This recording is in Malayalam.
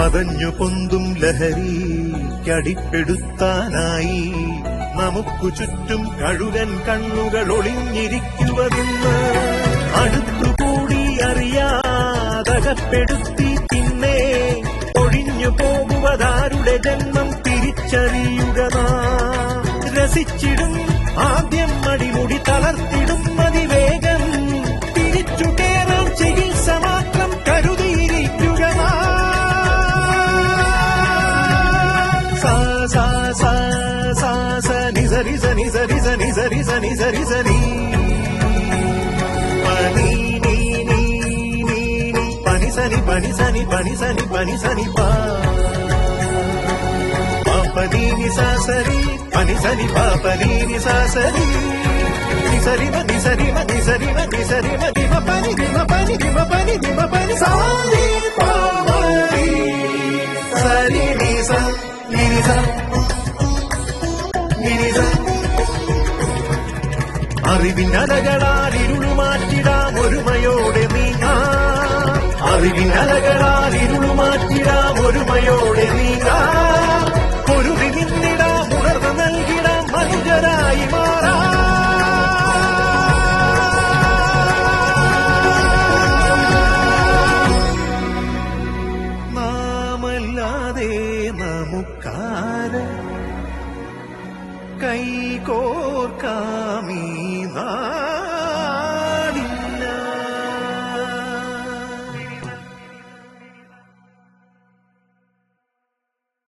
പതഞ്ഞു പൊന്തും ലഹരിക്കടിപ്പെടുത്താനായി നമുക്കു ചുറ്റും കഴുകൻ കണ്ണുകൾ ഒളിഞ്ഞിരിക്കുവതെന്ന് അടുത്തുകൂടി അറിയാതകപ്പെടുത്തി പിന്നെ ഒഴിഞ്ഞു പോകുവതാരുടെ ജന്മം തിരിച്ചറിയുക നാം. രസിച്ചിടും ആദ്യം അടിമുടി തളർത്തിടും അതിവേഗം തിരിച്ചു കേറാൻ ചികിത്സ മാത്രം കരുതിയിരിക്കുക നാം. സാ സാ സാ സാ നിസരി സനി സരി സനി സരി സനി സരി സനി പനി നീ നീ നീ നീ പനി സനി പനി സനി പനി സനി പനി സനി പാ പാപനി നിസാ സരി പനി സനി പാപനി നിസാ സരി നിസരി മ നിസരി മ നിസരി മ നിസരി മ ദിമ പനി ദിമ പനി ദിമ പനി ദിമ പനി സാരി പാവരി സരി നിസ നിനിസ നിനിസ. അറിവിനലകളാൽ ഇരുളുമാറ്റിടാം ഒരുമയോടെ നീങ്ങാം. അറിവിനലകളാൽ ഇരുളുമാറ്റിടാം ഒരുമയോടെ നീങ്ങാം. പൊരുതി നിന്നിടാം ഉണർവ് നൽകിടാം മനുജരായി മാറാം. നാമല്ലാതെ നമുക്കാര് കൈകോർക്കാമീ നാ